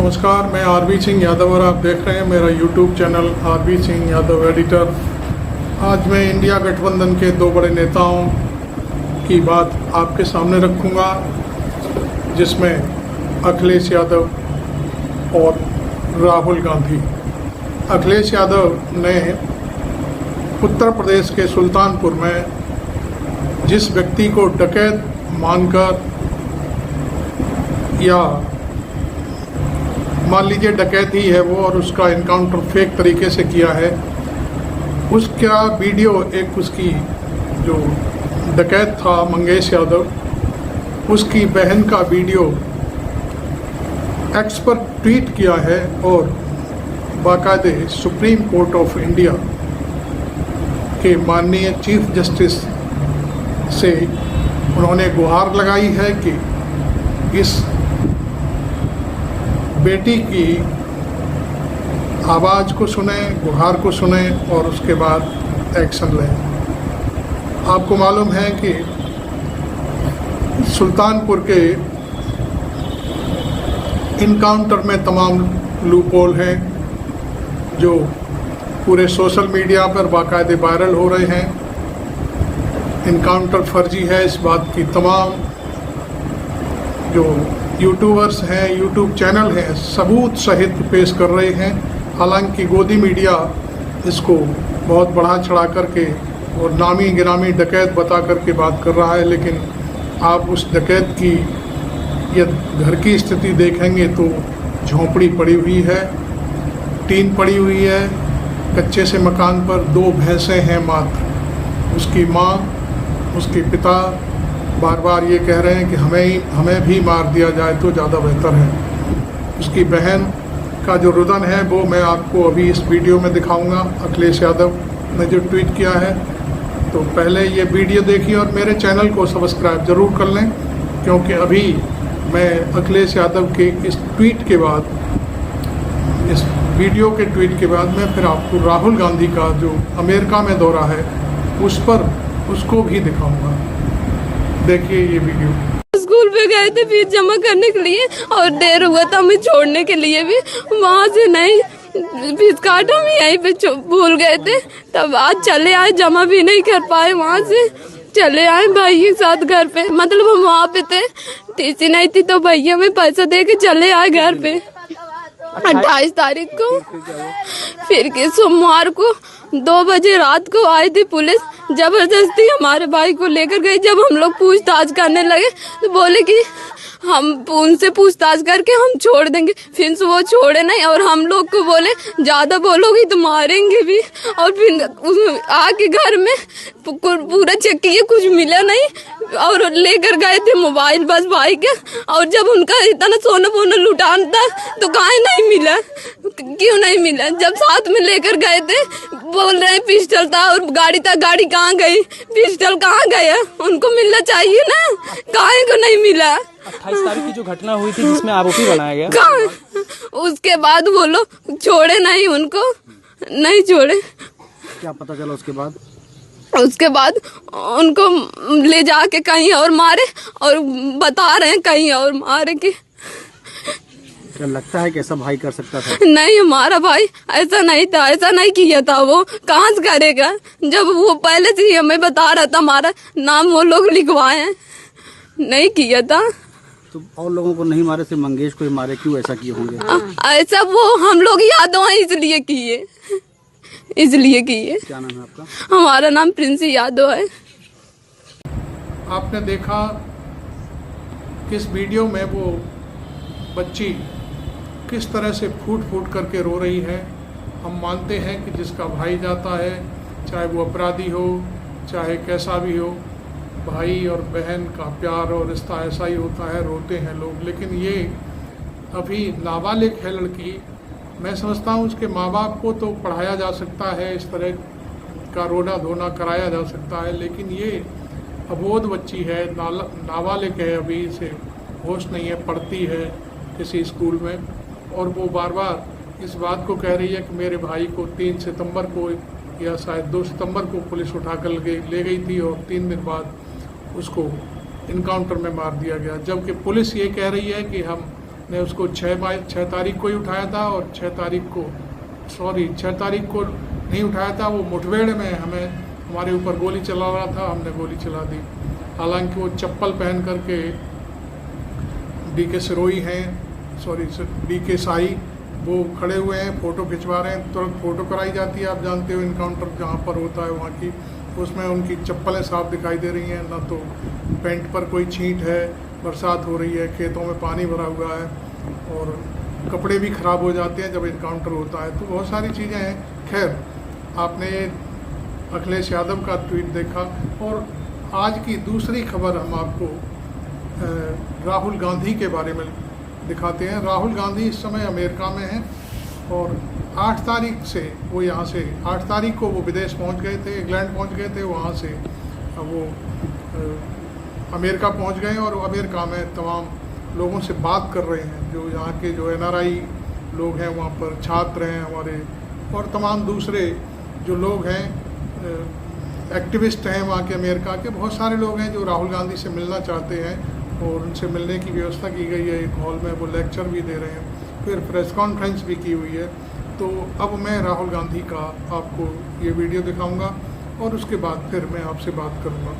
नमस्कार, मैं आरबी सिंह यादव और आप देख रहे हैं मेरा YouTube channel R B Singh Yadav editor. आज मैं इंडिया गठबंधन के दो बड़े नेताओं की बात आपके सामने रखूंगा, जिसमें अखिलेश यादव और राहुल गांधी। अखिलेश यादव ने उत्तर प्रदेश के सुल्तानपुर में जिस व्यक्ति को डकैत मानकर या मान लीजिए डकैत ही है वो और उसका इनकाउंटर फेक तरीके से किया है, उसका वीडियो एक उसकी जो डकैत था मंगेश यादव, उसकी बहन का वीडियो एक्स पर ट्वीट किया है और बाकायदे सुप्रीम कोर्ट ऑफ इंडिया के माननीय चीफ जस्टिस से उन्होंने गुहार लगाई है कि इस बेटी की आवाज़ को सुने, गुहार को सुने और उसके बाद एक्शन लें। आपको मालूम है कि सुल्तानपुर के इनकाउंटर में तमाम लूपहोल हैं जो पूरे सोशल मीडिया पर बाकायदे वायरल हो रहे हैं। इनकाउंटर फर्जी है, इस बात की तमाम जो यूट्यूबर्स हैं, यूट्यूब चैनल हैं, सबूत सहित पेश कर रहे हैं। हालांकि गोदी मीडिया इसको बहुत बढ़ा चढ़ा करके और नामी गिरामी डकैत बता करके बात कर रहा है, लेकिन आप उस डकैत की यदि घर की स्थिति देखेंगे तो झोंपड़ी पड़ी हुई है, टीन पड़ी हुई है, कच्चे से मकान पर 2 भैंसें हैं मात्र। उसकी माँ, उसके पिता बार बार ये कह रहे हैं कि हमें भी मार दिया जाए तो ज़्यादा बेहतर है। उसकी बहन का जो रुदन है वो मैं आपको अभी इस वीडियो में दिखाऊंगा। अखिलेश यादव ने जो ट्वीट किया है, तो पहले ये वीडियो देखिए और मेरे चैनल को सब्सक्राइब ज़रूर कर लें, क्योंकि अभी मैं अखिलेश यादव के इस ट्वीट के बाद, इस वीडियो के ट्वीट के बाद मैं फिर आपको राहुल गांधी का जो अमेरिका में दौरा है उसको भी दिखाऊंगा। देखिए ये वीडियो। स्कूल पे गए थे फीस जमा करने के लिए और देर हुआ था हमें छोड़ने के लिए भी, वहाँ से नहीं फीस काटा, हम यहीं पे भूल गए थे। तब आज चले आए, जमा भी नहीं कर पाए, वहाँ से चले आए भाई के साथ घर पे। मतलब हम वहाँ पे थे, टीसी नहीं थी तो भैया में पैसा दे के चले आए घर पे 28 तारीख को। फिर के सोमवार को 2 बजे रात को आई थी पुलिस, जबरदस्ती हमारे भाई को लेकर गई। जब हम लोग पूछताछ करने लगे तो बोले कि हम उनसे पूछताछ करके हम छोड़ देंगे। फिर से वो छोड़े नहीं और हम लोग को बोले ज्यादा बोलोगी तो मारेंगे भी। और फिर आके घर में पूरा चेक किए, कुछ मिला नहीं और लेकर गए थे मोबाइल बस भाई के। और जब उनका इतना सोना वोना लुटान था तो कहीं नहीं मिला, क्यों नहीं मिला? जब साथ में लेकर गए थे बोल रहे हैं पिस्टल था और गाड़ी था, गाड़ी कहाँ गई, पिस्टल कहाँ गया? उनको मिलना चाहिए ना, काहे को नहीं मिला? 28 तारीख की जो घटना हुई थी जिसमें आरोपी बनाया गया, उसके बाद वो लोग छोड़े नहीं, उनको नहीं छोड़े। क्या पता चला उसके बाद? उसके बाद उनको ले जाके कहीं और मारे और बता रहे हैं कहीं और मारे के। क्या लगता है कि ऐसा भाई कर सकता था? नहीं, हमारा भाई ऐसा नहीं था, ऐसा नहीं किया था। वो कहाँ से करेगा जब वो पहले से ही हमें बता रहा था, हमारा नाम वो लोग लिखवाए हैं, नहीं किया था। तो और लोगों को नहीं मारे, सिर्फ मंगेश को ही मारे, क्यों ऐसा किए होंगे? ऐसा वो हम लोग यादव हैं इसलिए किए, इसलिए किए। क्या नाम है आपका? हमारा नाम प्रिंस यादव है। आपने देखा किस वीडियो में वो बच्ची किस तरह से फूट फूट करके रो रही है। हम मानते हैं कि जिसका भाई जाता है, चाहे वो अपराधी हो चाहे कैसा भी हो, भाई और बहन का प्यार और रिश्ता ऐसा ही होता है, रोते हैं लोग। लेकिन ये अभी नाबालिग है लड़की, मैं समझता हूँ उसके माँ बाप को तो पढ़ाया जा सकता है, इस तरह का रोना धोना कराया जा सकता है, लेकिन ये अबोध बच्ची है, नाबालिग है, अभी इसे होश नहीं है, पढ़ती है किसी स्कूल में, और वो बार बार इस बात को कह रही है कि मेरे भाई को 3 सितंबर को या शायद 2 सितंबर को पुलिस उठा कर ले गई थी और 3 दिन बाद उसको इनकाउंटर में मार दिया गया। जबकि पुलिस ये कह रही है कि हम ने उसको 6 तारीख को ही उठाया था, और 6 तारीख को नहीं उठाया था। वो मुठभेड़ में हमारे ऊपर गोली चला रहा था, हमने गोली चला दी। हालांकि वो चप्पल पहन करके DK साई वो खड़े हुए हैं, फ़ोटो खिंचवा रहे हैं। तुरंत फ़ोटो कराई जाती है, आप जानते हो इनकाउंटर जहाँ पर होता है वहाँ की, उसमें उनकी चप्पलें साफ दिखाई दे रही हैं, ना तो पैंट पर कोई छींट है। बरसात हो रही है, खेतों में पानी भरा हुआ है, और कपड़े भी ख़राब हो जाते हैं जब इनकाउंटर होता है। तो बहुत सारी चीज़ें हैं। खैर, आपने अखिलेश यादव का ट्वीट देखा, और आज की दूसरी खबर हम आपको राहुल गांधी के बारे में दिखाते हैं। राहुल गांधी इस समय अमेरिका में हैं, और 8 तारीख से वो यहाँ से 8 तारीख को वो विदेश पहुँच गए थे, इंग्लैंड पहुँच गए थे। वहाँ से वो अमेरिका पहुँच गए, और अमेरिका में तमाम लोगों से बात कर रहे हैं। जो यहाँ के जो NRI लोग हैं, वहाँ पर छात्र हैं हमारे, और तमाम दूसरे जो लोग हैं, एक्टिविस्ट हैं वहाँ के अमेरिका के। बहुत सारे लोग हैं जो राहुल गांधी से मिलना चाहते हैं, और उनसे मिलने की व्यवस्था की गई है। एक हॉल में वो लेक्चर भी दे रहे हैं, फिर प्रेस कॉन्फ्रेंस भी की हुई है। तो अब मैं राहुल गांधी का आपको ये वीडियो दिखाऊंगा, और उसके बाद फिर मैं आपसे बात करूंगा।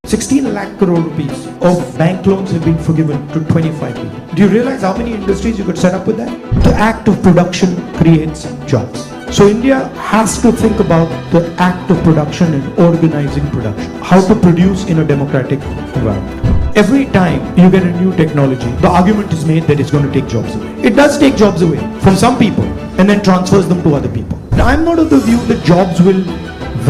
16 lakh crore rupees of bank loans have been forgiven to 25 people. Do you realize how many industries you could set up with that? The act of production creates jobs. So India has to think about the act of production and organizing production. How to produce in a democratic environment. Every time you get a new technology, the argument is made that it's going to take jobs away. It does take jobs away from some people and then transfers them to other people. Now, I'm not of the view that jobs will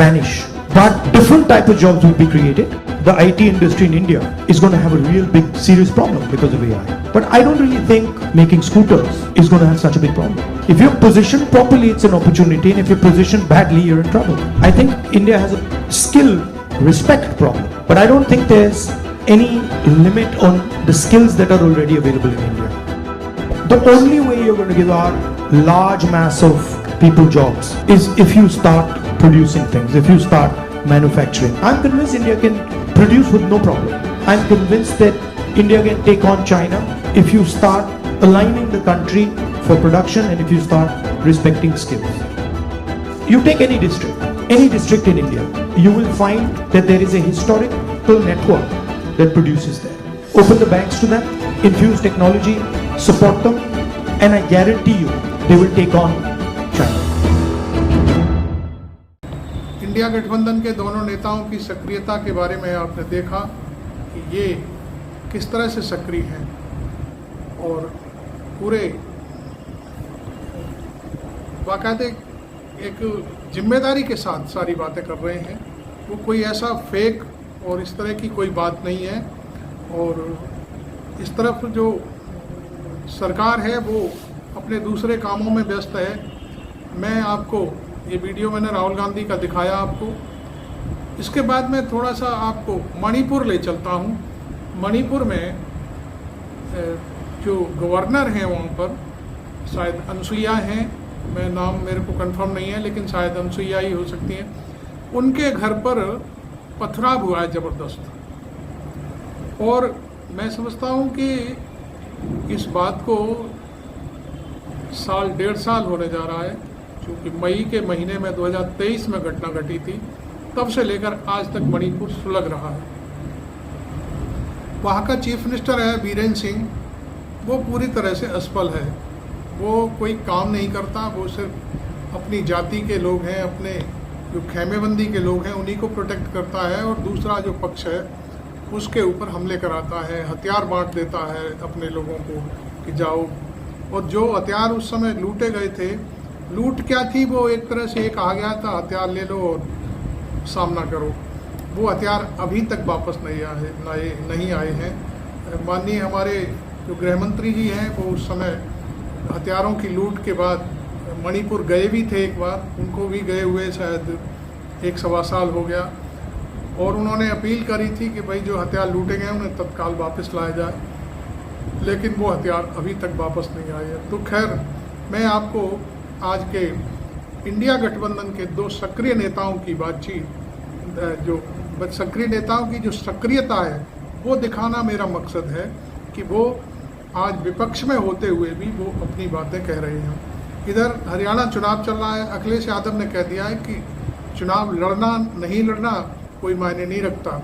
vanish, but different type of jobs will be created. The IT industry in India is going to have a real big serious problem because of AI. But I don't really think making scooters is going to have such a big problem. If you're positioned properly, it's an opportunity, and if you're positioned badly, you're in trouble. I think India has a skill respect problem, but I don't think there's any limit on the skills that are already available in India. The only way you're going to give our large mass of people jobs is if you start producing things, if you start manufacturing. I'm convinced India can produce with no problem. I'm convinced that India can take on China if you start aligning the country for production and if you start respecting skills. You take any district in India, you will find that there is a historical network that produces there. Open the banks to them, infuse technology, support them, and I guarantee you they will take on China. India गठबंधन के दोनों नेताओं की सक्रियता के बारे में आपने देखा कि ये किस तरह से सक्रिय हैं, और पूरे बाकायदे एक जिम्मेदारी के साथ सारी बातें कर रहे हैं। वो कोई ऐसा फेक और इस तरह की कोई बात नहीं है। और इस तरफ जो सरकार है वो अपने दूसरे कामों में व्यस्त है। मैं आपको ये वीडियो मैंने राहुल गांधी का दिखाया आपको। इसके बाद मैं थोड़ा सा आपको मणिपुर ले चलता हूँ। मणिपुर में जो गवर्नर हैं वहाँ पर शायद अनसुईया हैं, मैं नाम मेरे को कंफर्म नहीं है, लेकिन शायद अनसुईया ही हो सकती हैं। उनके घर पर पथराव हुआ है ज़बरदस्त, और मैं समझता हूँ कि इस बात को 1.5 साल होने जा रहा है, क्योंकि मई के महीने में 2023 में घटना घटी थी। तब से लेकर आज तक मणिपुर सुलग रहा है। वहाँ का चीफ मिनिस्टर है बीरेन सिंह, वो पूरी तरह से असफल है। वो कोई काम नहीं करता, वो सिर्फ अपनी जाति के लोग हैं, अपने जो खेमेबंदी के लोग हैं उन्हीं को प्रोटेक्ट करता है, और दूसरा जो पक्ष है उसके ऊपर हमले कराता है, हथियार बांट देता है अपने लोगों को कि जाओ। और जो हथियार उस समय लूटे गए थे, लूट क्या थी, वो एक तरह से ये कहा गया था हथियार ले लो और सामना करो। वो हथियार अभी तक वापस नहीं आए हैं। माननीय हमारे जो गृह मंत्री जी हैं वो उस समय हथियारों की लूट के बाद मणिपुर गए भी थे एक बार, उनको भी गए हुए शायद 1-1.25 साल हो गया, और उन्होंने अपील करी थी कि भाई जो हथियार लूटे गए उन्हें तत्काल वापस लाया जाए, लेकिन वो हथियार अभी तक वापस नहीं आए हैं। तो खैर, मैं आपको आज के इंडिया गठबंधन के 2 सक्रिय नेताओं की बातचीत, जो सक्रिय नेताओं की जो सक्रियता है वो दिखाना मेरा मकसद है कि वो आज विपक्ष में होते हुए भी वो अपनी बातें कह रहे हैं। इधर हरियाणा चुनाव चल रहा है, अखिलेश यादव ने कह दिया है कि चुनाव लड़ना नहीं लड़ना कोई मायने नहीं रखता,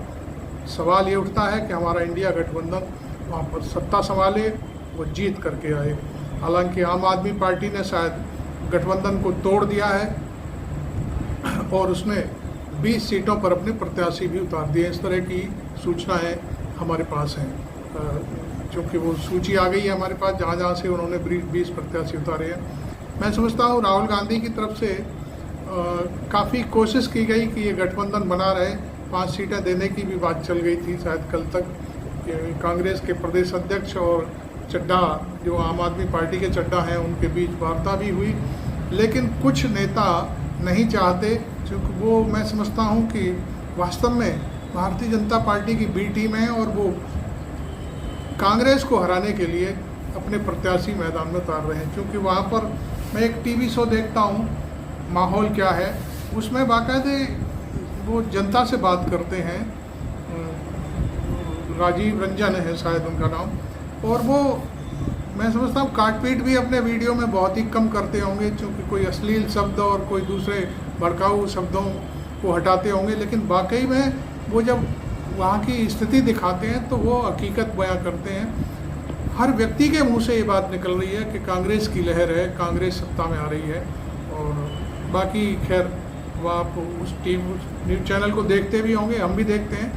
सवाल ये उठता है कि हमारा इंडिया गठबंधन वहाँ पर सत्ता संभाले, वो जीत करके आए। हालांकि आम आदमी पार्टी ने शायद गठबंधन को तोड़ दिया है और उसने 20 सीटों पर अपने प्रत्याशी भी उतार दिए। इस तरह की सूचनाएं हमारे पास हैं, क्योंकि वो सूची आ गई है हमारे पास जहाँ जहाँ से उन्होंने 20 प्रत्याशी उतारे हैं। मैं समझता हूँ राहुल गांधी की तरफ से काफ़ी कोशिश की गई कि ये गठबंधन बना रहे। 5 सीटें देने की भी बात चल गई थी शायद कल तक। कांग्रेस के प्रदेश अध्यक्ष और चड्ढा जो आम आदमी पार्टी के चड्ढा हैं उनके बीच वार्ता भी हुई, लेकिन कुछ नेता नहीं चाहते, क्योंकि वो मैं समझता हूँ कि वास्तव में भारतीय जनता पार्टी की बी टीम है और वो कांग्रेस को हराने के लिए अपने प्रत्याशी मैदान में उतार रहे हैं। क्योंकि वहाँ पर मैं एक टीवी शो देखता हूँ, माहौल क्या है, उसमें बाकायदे वो जनता से बात करते हैं, राजीव रंजन है शायद उनका नाम, और वो मैं समझता हूँ काटपीट भी अपने वीडियो में बहुत ही कम करते होंगे, क्योंकि कोई अश्लील शब्द और कोई दूसरे भड़काऊ शब्दों को हटाते होंगे। लेकिन वाकई में वो जब वहाँ की स्थिति दिखाते हैं तो वो हकीकत बयां करते हैं। हर व्यक्ति के मुंह से ये बात निकल रही है कि कांग्रेस की लहर है, कांग्रेस सत्ता में आ रही है। और बाकी खैर वो आप उस न्यूज़ चैनल को देखते भी होंगे, हम भी देखते हैं,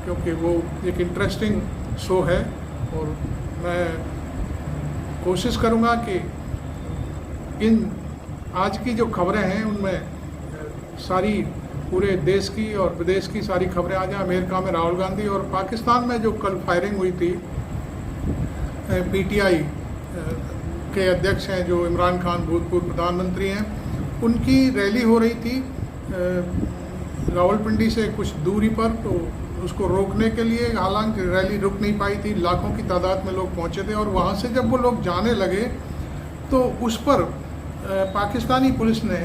क्योंकि वो एक इंटरेस्टिंग शो है। और मैं कोशिश करूँगा कि इन आज की जो खबरें हैं उनमें सारी पूरे देश की और विदेश की सारी खबरें आ जाए। अमेरिका में राहुल गांधी और पाकिस्तान में जो कल फायरिंग हुई थी, पीटीआई के अध्यक्ष हैं जो इमरान खान भूतपूर्व प्रधानमंत्री हैं, उनकी रैली हो रही थी रावलपिंडी से कुछ दूरी पर, तो उसको रोकने के लिए हालांकि रैली रुक नहीं पाई थी, लाखों की तादाद में लोग पहुंचे थे। और वहां से जब वो लोग जाने लगे तो उस पर पाकिस्तानी पुलिस ने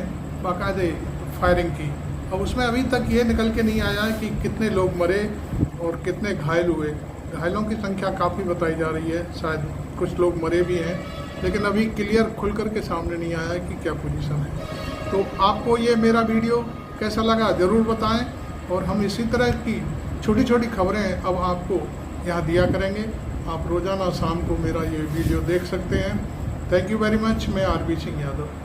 बाकायदे फायरिंग की। अब उसमें अभी तक ये निकल के नहीं आया है कि कितने लोग मरे और कितने घायल हुए। घायलों की संख्या काफ़ी बताई जा रही है, शायद कुछ लोग मरे भी हैं, लेकिन अभी क्लियर खुल कर के सामने नहीं आया है कि क्या पोजीशन है। तो आपको ये मेरा वीडियो कैसा लगा ज़रूर बताएं, और हम इसी तरह की छोटी छोटी खबरें अब आपको यहाँ दिया करेंगे। आप रोज़ाना शाम को मेरा ये वीडियो देख सकते हैं। Thank you very much. मैं आरबी सिंह यादव।